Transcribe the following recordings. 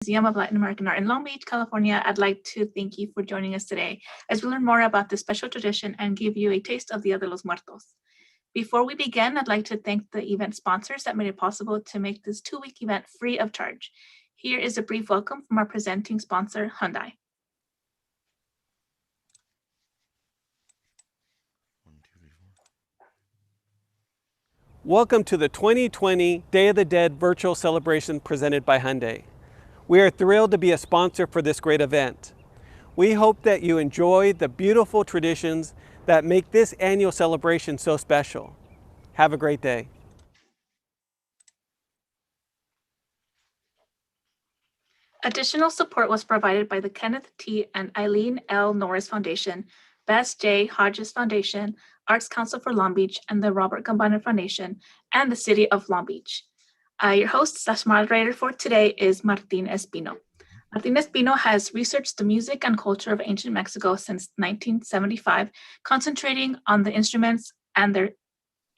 Museum of Latin American Art in Long Beach, California, I'd like to thank you for joining us today as we learn more about this special tradition and give you a taste of Dia de los Muertos. Before we begin, I'd like to thank the event sponsors that made it possible to make this 2-week event free of charge. Here is a brief welcome from our presenting sponsor, Hyundai. Welcome to the 2020 Day of the Dead virtual celebration presented by Hyundai. We are thrilled to be a sponsor for this great event. We hope that you enjoy the beautiful traditions that make this annual celebration so special. Have a great day. Additional support was provided by the Kenneth T. and Eileen L. Norris Foundation, Bess J. Hodges Foundation, Arts Council for Long Beach, and the Robert Gambana Foundation, and the City of Long Beach. Your host/moderator for today is Martin Espino. Martin Espino has researched the music and culture of ancient Mexico since 1975, concentrating on the instruments and their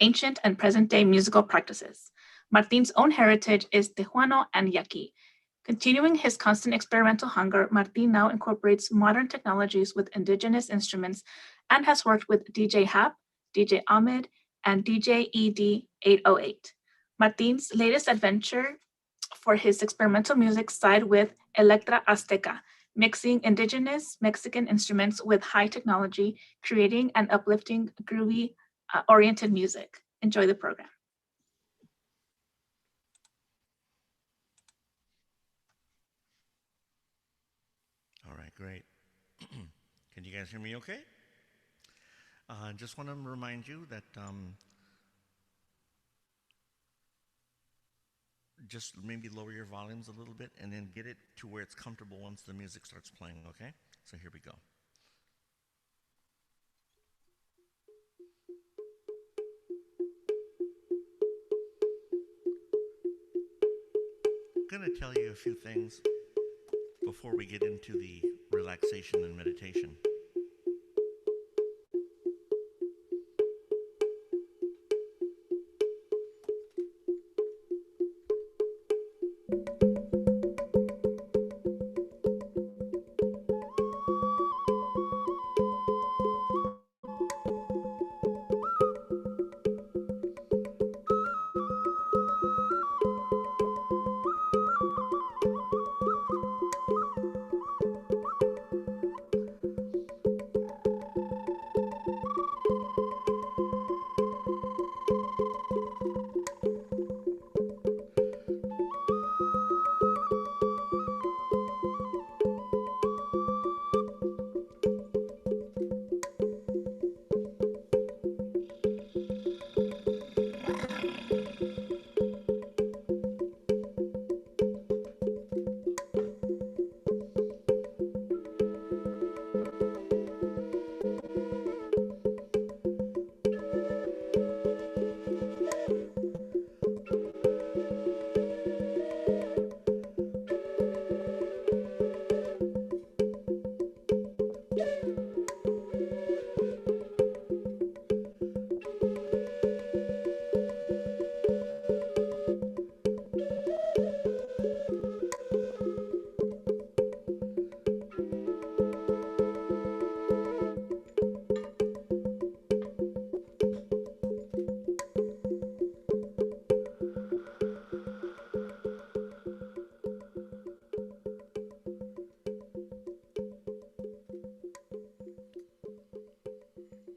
ancient and present-day musical practices. Martin's own heritage is Tehuano and Yaqui. Continuing his constant experimental hunger, Martin now incorporates modern technologies with indigenous instruments and has worked with DJ Hap, DJ Ahmed, and DJ ED808. Martin's latest adventure for his experimental music side with Electra Azteca, mixing indigenous Mexican instruments with high technology, creating an uplifting, groovy, oriented music. Enjoy the program. All right, great. Can you guys hear me okay? Just want to remind you that just maybe lower your volumes a little bit and then get it to where it's comfortable once the music starts playing, okay? So here we go. I'm going to tell you a few things before we get into the relaxation and meditation.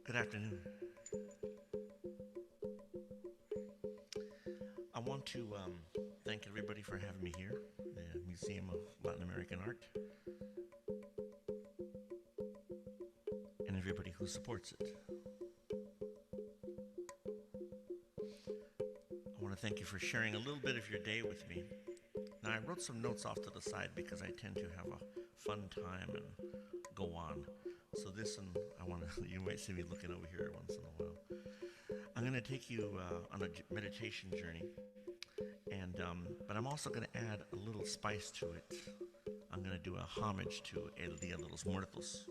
Good afternoon. I want to thank everybody for having me here, the Museum of Latin American Art, and everybody who supports it. I want to thank you for sharing a little bit of your day with me. Now, I wrote some notes off to the side because I tend to have a fun time and go on. So this, and you might see me looking over here once in a while. I'm going to take you on a meditation journey, and but I'm also going to add a little spice to it. I'm going to do a homage to El Día de los Muertos.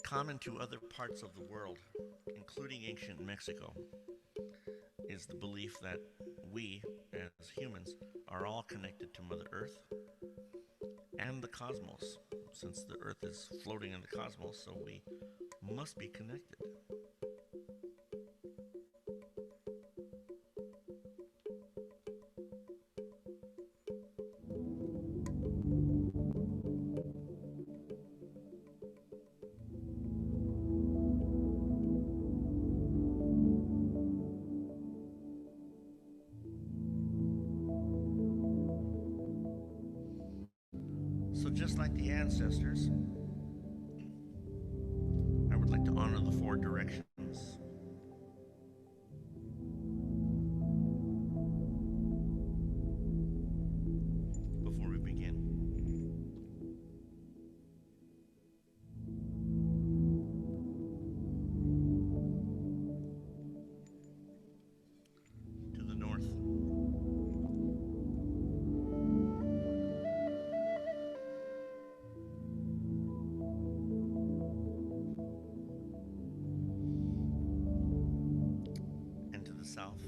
Common to other parts of the world, including ancient Mexico, is the belief that we, as humans, are all connected to Mother Earth and the cosmos, since the Earth is floating in the cosmos, so we must be connected. So just like the ancestors, I would like to honor the four directions. Before we begin. To the north. And to the south.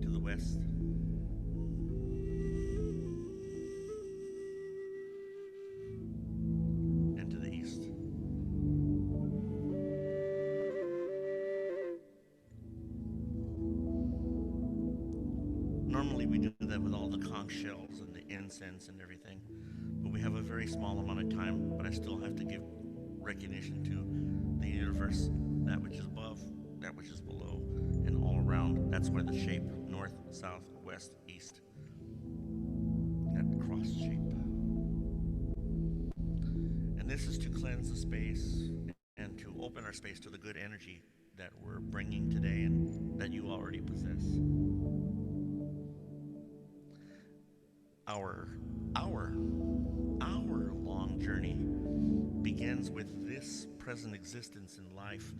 To the west. And to the east. Normally we do that with all the conch shells and the incense and everything, but we have a very small amount of time, but I still have to give recognition to the universe, that which is above, that which is below, and all around. That's where the shape, north, south, west, east, that cross shape. And this is to cleanse the space and to open our space to the good energy that we're bringing today and that you already possess. Our long journey begins with this present existence in life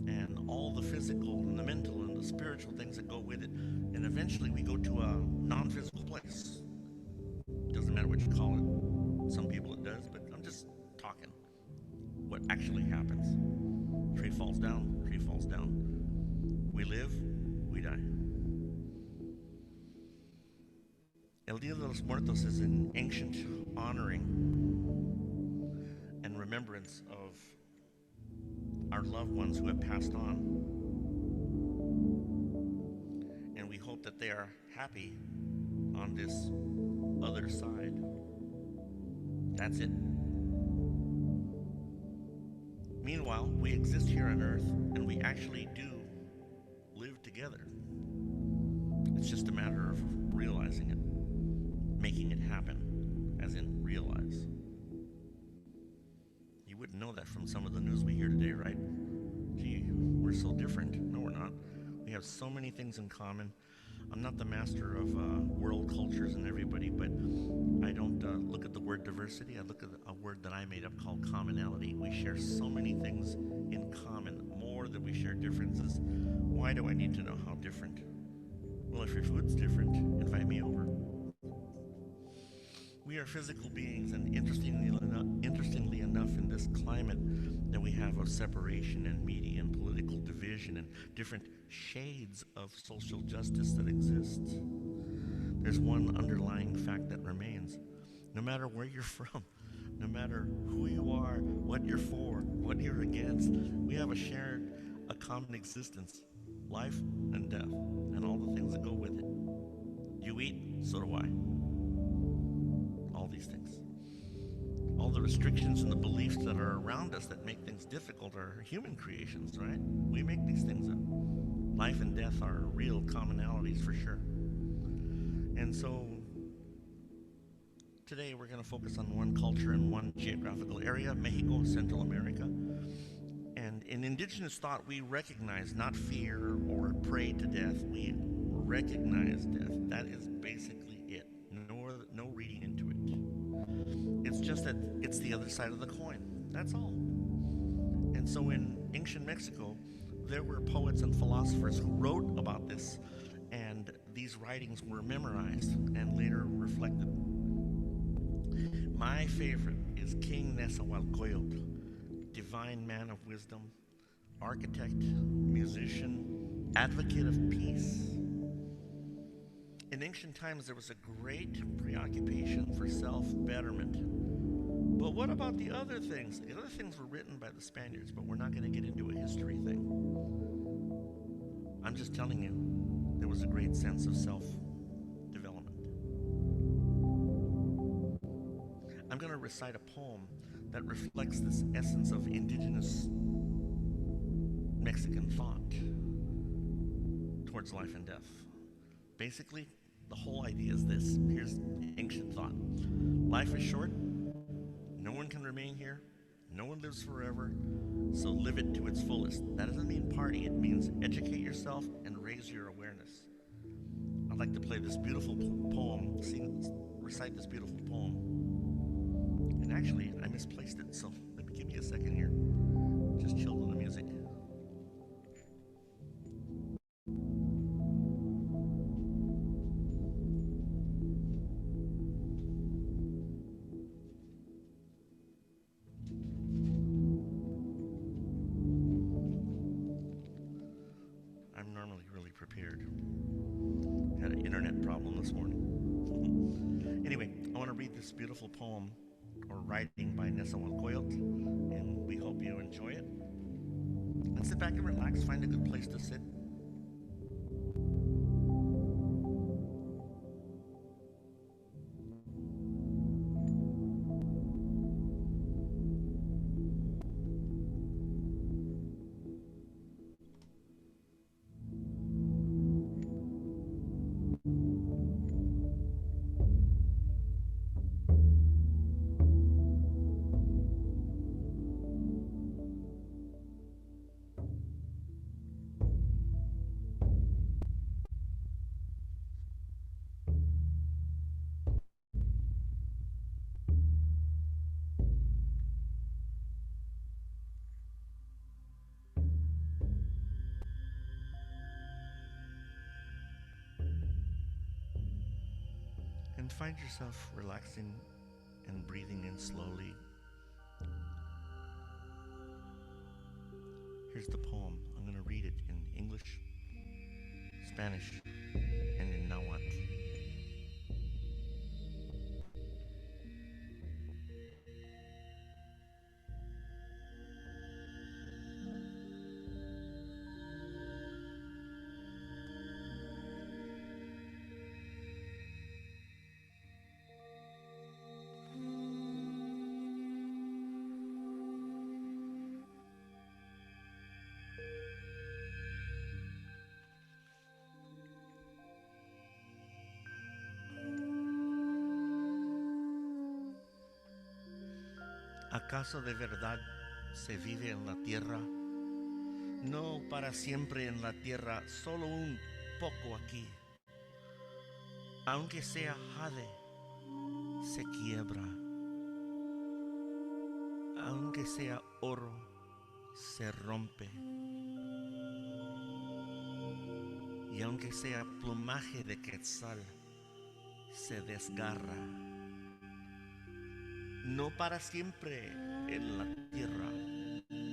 and all the physical and the mental and the spiritual things that go with it. And eventually we go to a non-physical place. Doesn't matter what you call it. Some people it does, but I'm just talking what actually happens. Tree falls down, tree falls down. We live, we die. El Día de los Muertos is an ancient honoring and remembrance of our loved ones who have passed on. And we hope that they are happy on this other side. That's it. Meanwhile, we exist here on Earth and we actually do live together. It's just a matter of realizing it. Making it happen, as in realize. You wouldn't know that from some of the news we hear today, right? Gee, we're so different. No, we're not. We have so many things in common. I'm not the master of world cultures and everybody, but I don't look at the word diversity. I look at a word that I made up called commonality. We share so many things in common, more than we share differences. Why do I need to know how different? Well, if your food's different, invite me over. We are physical beings, and interestingly enough, in this climate that we have of separation and media and political division and different shades of social justice that exist, there's one underlying fact that remains. No matter where you're from, no matter who you are, what you're for, what you're against, we have a common existence, life and death, and all the things that go with it. You eat, so do I. All these things. All the restrictions and the beliefs that are around us that make things difficult are human creations, right? We make these things up. Life and death are real commonalities for sure. And so today we're going to focus on one culture and one geographical area, Mexico, Central America. And in indigenous thought, we recognize not fear or pray to death. We recognize death. That is basically it. No reading into it. It's just that it's the other side of the coin. That's all. And so in ancient Mexico, there were poets and philosophers who wrote about this, and these writings were memorized and later reflected. My favorite is King Nezahualcóyotl, divine man of wisdom, architect, musician, advocate of peace. In ancient times, there was a great preoccupation for self-betterment. But what about the other things? The other things were written by the Spaniards, but we're not going to get into a history thing. I'm just telling you, there was a great sense of self-development. I'm going to recite a poem that reflects this essence of indigenous Mexican thought towards life and death. Basically, the whole idea is this. Here's ancient thought. Life is short. No one can remain here. No one lives forever. So live it to its fullest. That doesn't mean party. It means educate yourself and raise your awareness. I'd like to play this beautiful poem, recite this beautiful poem. And actually, I misplaced it, so give me a second here. Just chill to the music. I'm normally really prepared. Had an internet problem this morning. Anyway, I want to read this beautiful poem or writing by Nezahualcóyotl, and we hope you enjoy it. And sit back and relax, find a good place to sit. And find yourself relaxing and breathing in slowly. Here's the poem. I'm going to read it in English, Spanish, and in Nahuatl. ¿Acaso de verdad se vive en la tierra? No para siempre en la tierra, solo un poco aquí. Aunque sea jade, se quiebra. Aunque sea oro, se rompe. Y aunque sea plumaje de quetzal, se desgarra. No para siempre en la tierra,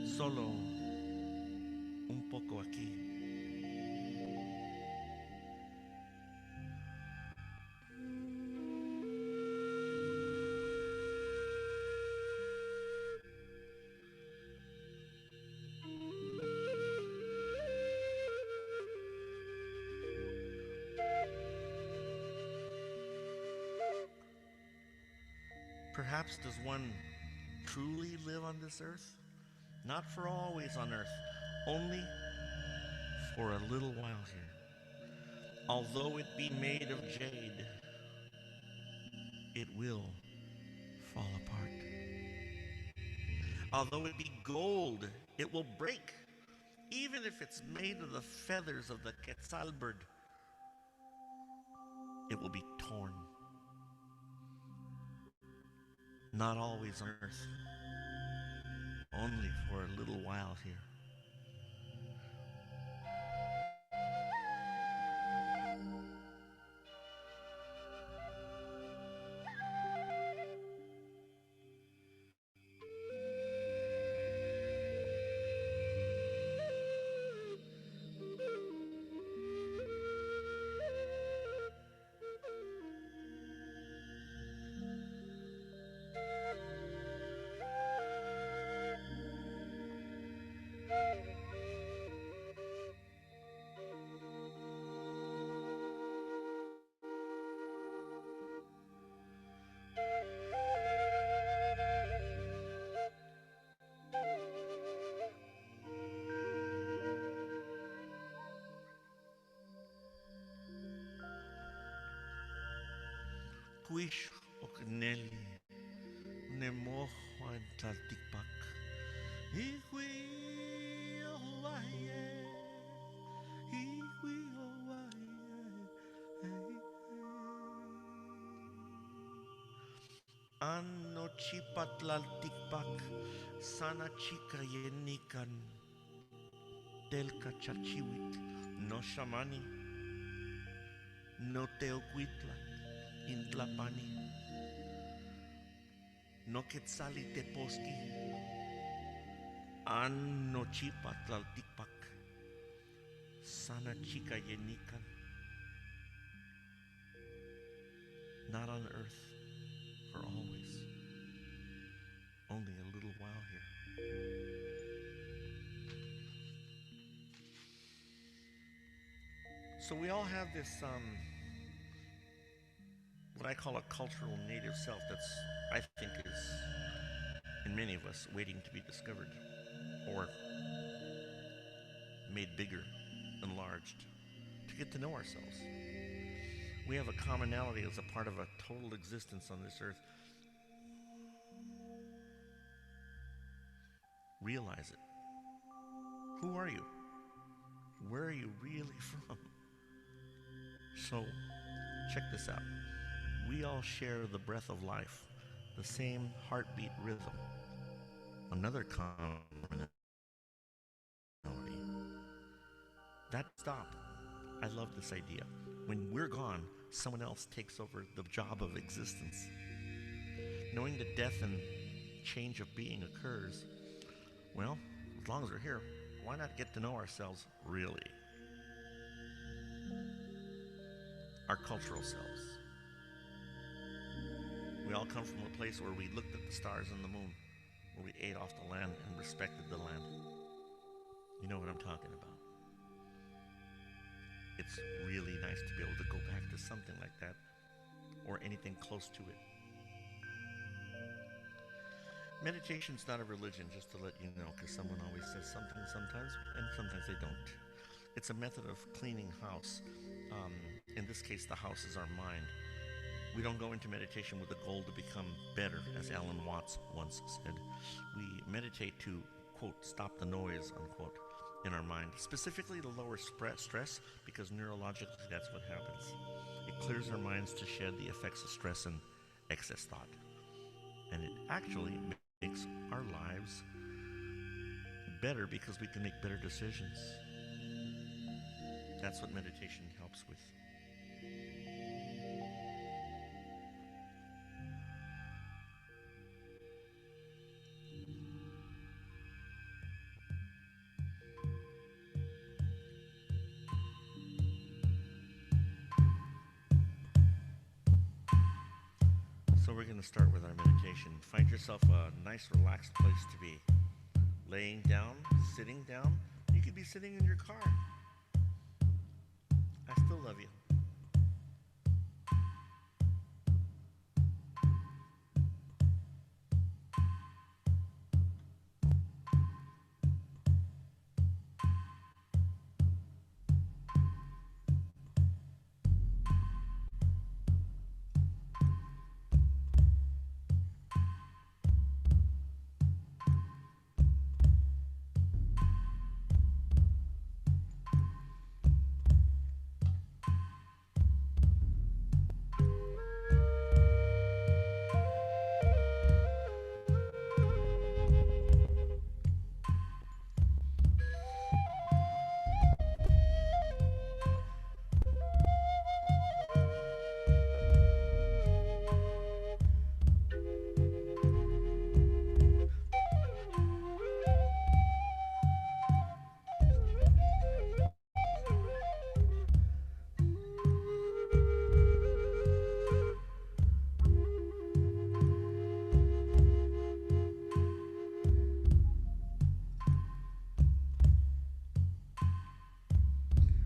solo un poco aquí. Perhaps does one truly live on this earth? Not for always on earth, only for a little while here. Although it be made of jade, it will fall apart. Although it be gold, it will break. Even if it's made of the feathers of the quetzal bird, it will be torn. Not always on earth, only for a little while here. Huish okneli nemo Juan Tlaltikpak. Ihui owaye, ihui owaye. Ano chipatlaltikpak, sana chika yenikan, telka chachiwit, no shamani, no teocuitla, intlapani, no quetzali teposki, ano chipatlaltikpak, sana chika yenikan, not on earth for always, only a little while here. So we all have this, what I call a cultural native self that's, I think is, in many of us, waiting to be discovered or made bigger, enlarged, to get to know ourselves. We have a commonality as a part of a total existence on this earth. Realize it. Who are you? Where are you really from? So, check this out. We all share the breath of life, the same heartbeat rhythm. Another commonality. That stop. I love this idea. When we're gone, someone else takes over the job of existence. Knowing that death and change of being occurs, well, as long as we're here, why not get to know ourselves really? Our cultural selves. We all come from a place where we looked at the stars and the moon, where we ate off the land and respected the land. You know what I'm talking about. It's really nice to be able to go back to something like that, or anything close to it. Meditation's not a religion, just to let you know, because someone always says something sometimes, and sometimes they don't. It's a method of cleaning house. In this case, the house is our mind. We don't go into meditation with the goal to become better, as Alan Watts once said. We meditate to, quote, stop the noise, unquote, in our mind, specifically to lower stress, because neurologically that's what happens. It clears our minds to shed the effects of stress and excess thought. And it actually makes our lives better because we can make better decisions. That's what meditation helps with. So we're going to start with our meditation. Find yourself a nice, relaxed place to be. Laying down, sitting down. You could be sitting in your car. I still love you.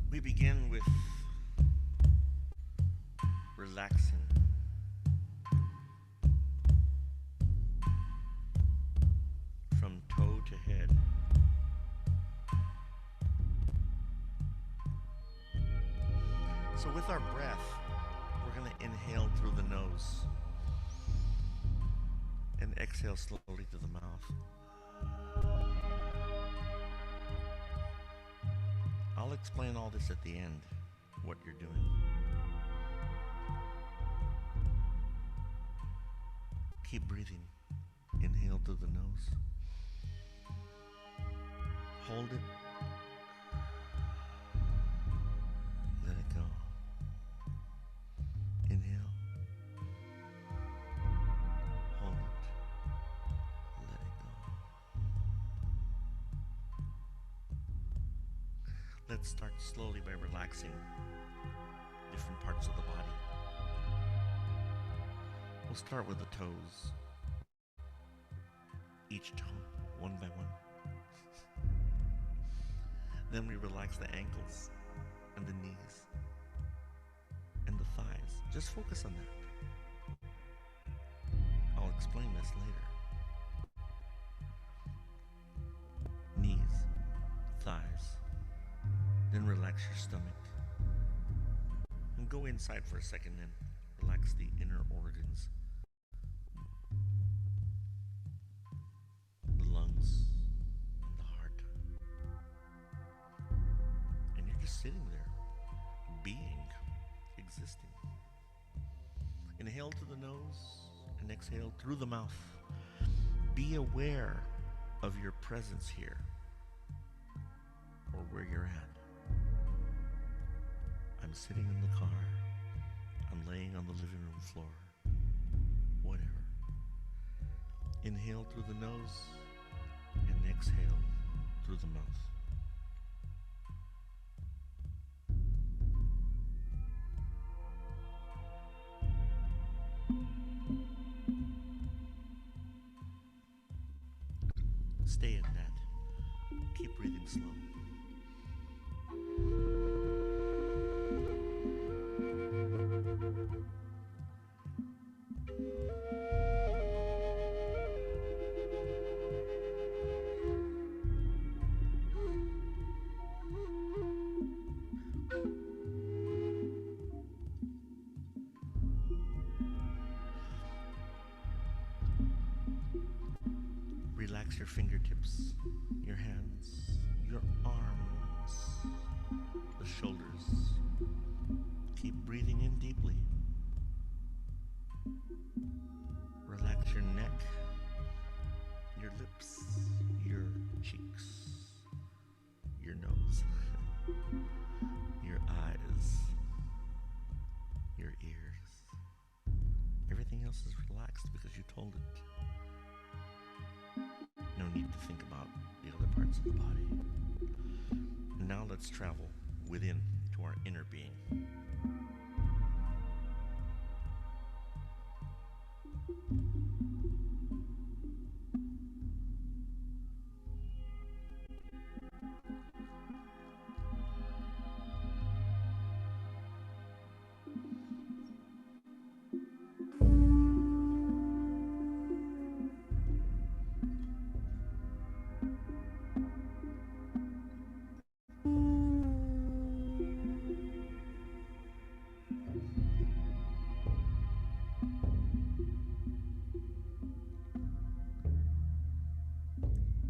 We begin with relaxing. From toe to head. So with our breath, we're going to Inhale through the nose and exhale slowly through the mouth. I'll explain all this at the end, what you're doing. Keep breathing. Inhale through the nose. Hold it. Let it go. Inhale. Hold it. Let it go. Let's start slowly by relaxing different parts of the body. We'll start with the toes. Each toe, one by one. Then we relax the ankles and the knees and the thighs. Just focus on that. I'll explain this later. Knees, thighs. Then relax your stomach. And go inside for a second and relax the inner organs. The lungs and the heart. And you're just sitting there, being, existing. Inhale through the nose and exhale through the mouth. Be aware of your presence here or where you're at. I'm sitting in the car. I'm laying on the living room floor. Whatever. Inhale through the nose and exhale through the mouth. Stay in that. Keep breathing slow. Relax your fingertips, your hands, your arms, the shoulders. Keep breathing in deeply. Relax your neck, your lips, your cheeks, your nose, your eyes, your ears. Everything else is relaxed because you told it. No need to think about the other parts of the body. Now let's travel within to our inner being.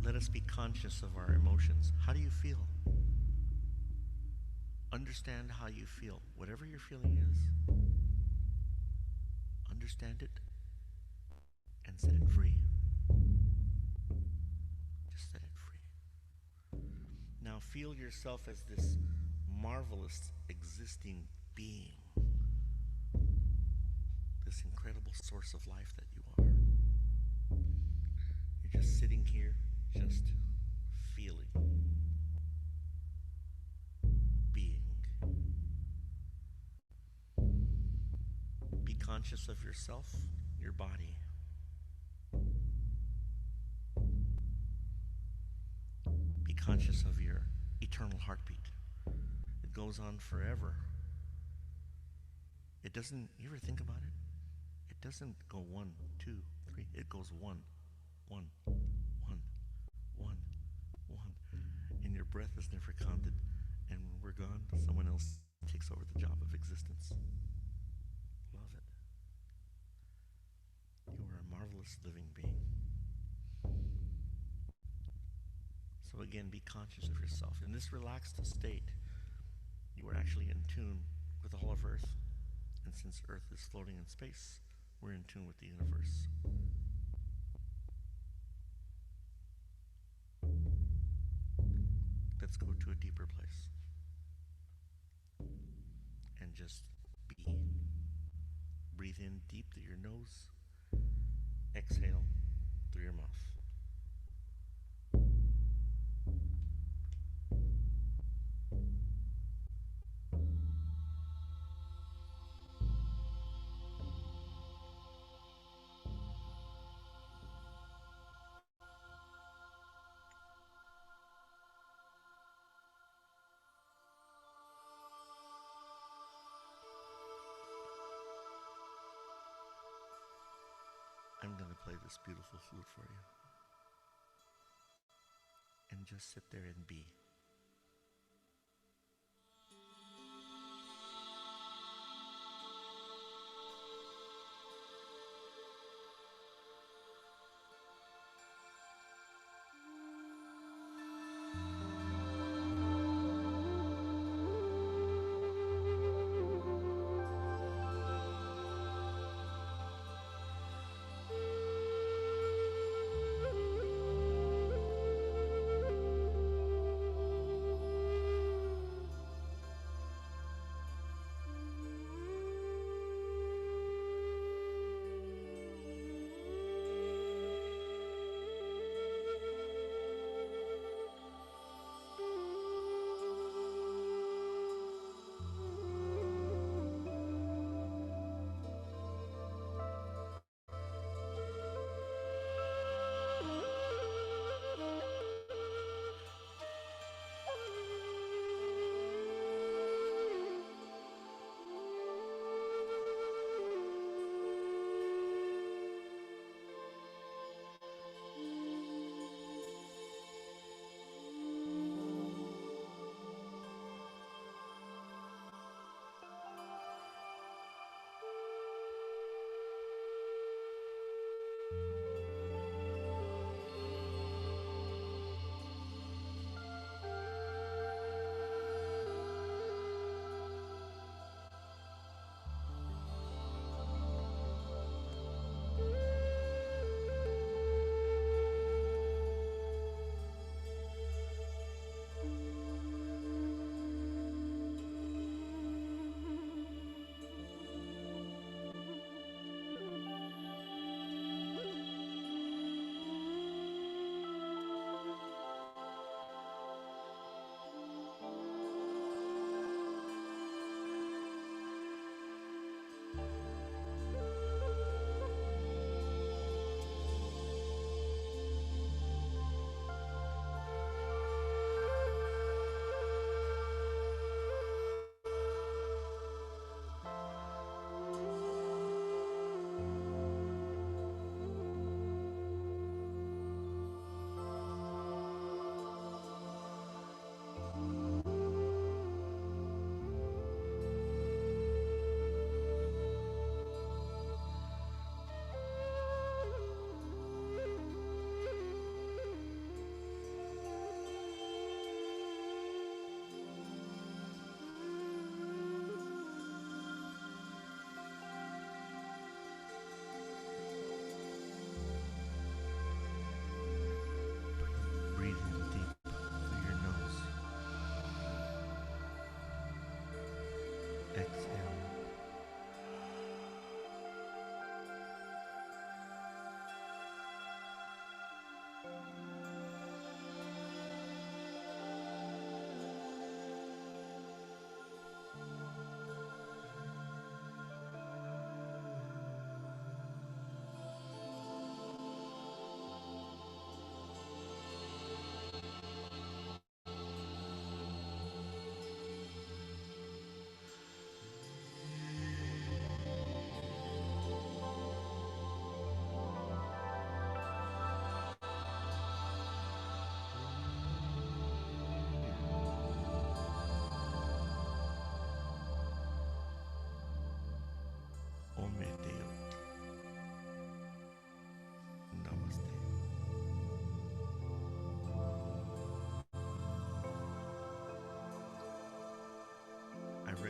Let us be conscious of our emotions. How do you feel? Understand how you feel. Whatever your feeling is, understand it and set it free. Just set it free. Now feel yourself as this marvelous existing being, this incredible source of life that you are. You're just sitting here, just feeling, being. Be conscious of yourself, your body. Be conscious of your eternal heartbeat. It goes on forever. It doesn't, you ever think about it? It doesn't go 1, 2, 3. It goes 1, 1, 1, 1, 1. And your breath is never counted. And when we're gone, someone else takes over the job of existence. Love it. You are a marvelous living being. So again, be conscious of yourself. In this relaxed state, you are actually in tune with all of Earth. And since Earth is floating in space, we're in tune with the universe. Let's go to a deeper place. And just be. Breathe in deep through your nose. Exhale through your mouth. I'm going to play this beautiful flute for you. And just sit there and be.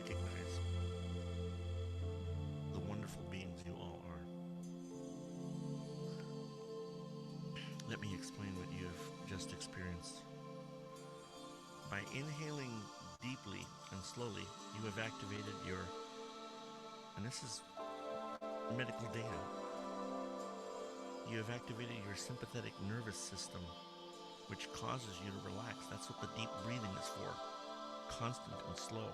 recognize the wonderful beings you all are. Let me explain what you have just experienced. By inhaling deeply and slowly, you have activated your, and this is medical data, you have activated your sympathetic nervous system, which causes you to relax. That's what the deep breathing is for, constant and slow.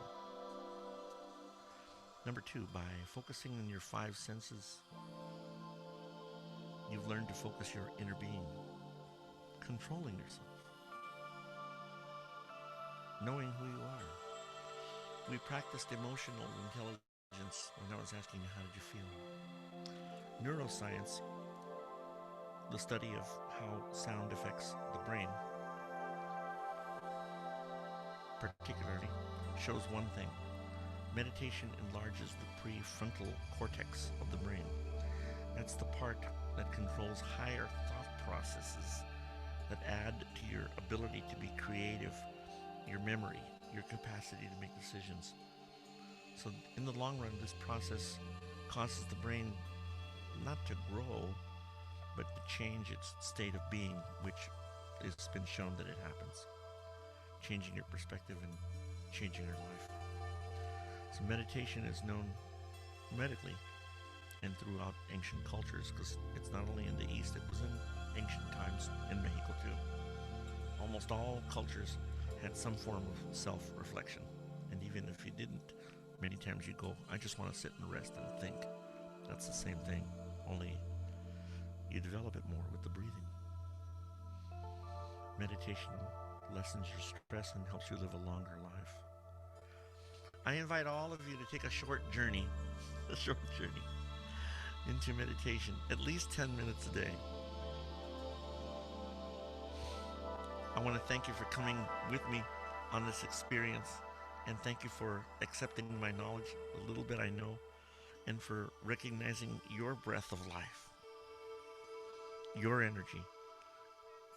Number 2, by focusing on your 5 senses, you've learned to focus your inner being, controlling yourself, knowing who you are. We practiced emotional intelligence when I was asking you, how did you feel? Neuroscience, the study of how sound affects the brain, particularly, shows one thing. Meditation enlarges the prefrontal cortex of the brain. That's the part that controls higher thought processes that add to your ability to be creative, your memory, your capacity to make decisions. So in the long run, this process causes the brain not to grow, but to change its state of being, which has been shown that it happens. Changing your perspective and changing your life. So meditation is known medically and throughout ancient cultures, because it's not only in the East, it was in ancient times in Mexico too. Almost all cultures had some form of self-reflection. And even if you didn't, many times you go, I just want to sit and rest and think. That's the same thing, only you develop it more with the breathing. Meditation lessens your stress and helps you live a longer life. I invite all of you to take a short journey into meditation, at least 10 minutes a day. I want to thank you for coming with me on this experience, and thank you for accepting my knowledge, the little bit I know, and for recognizing your breath of life, your energy,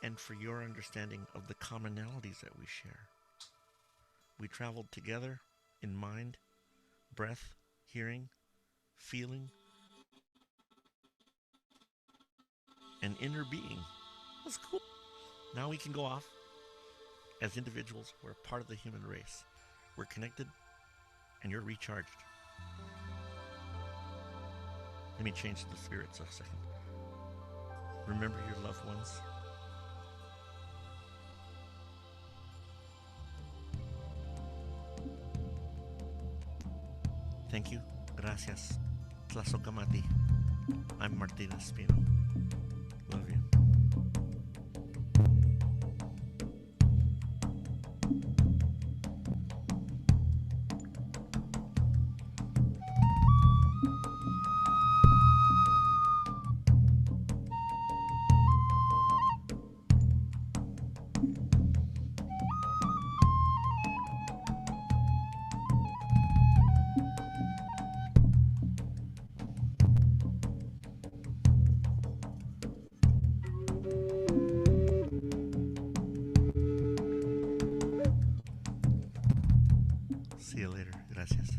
and for your understanding of the commonalities that we share. We traveled together in mind, breath, hearing, feeling, and inner being. That's cool. Now we can go off as individuals who are part of the human race. We're connected and you're recharged. Let me change the spirits a second. Remember your loved ones. Thank you. Gracias. Tlazocamati. I'm Martin Espino. Love you. See you later. Gracias.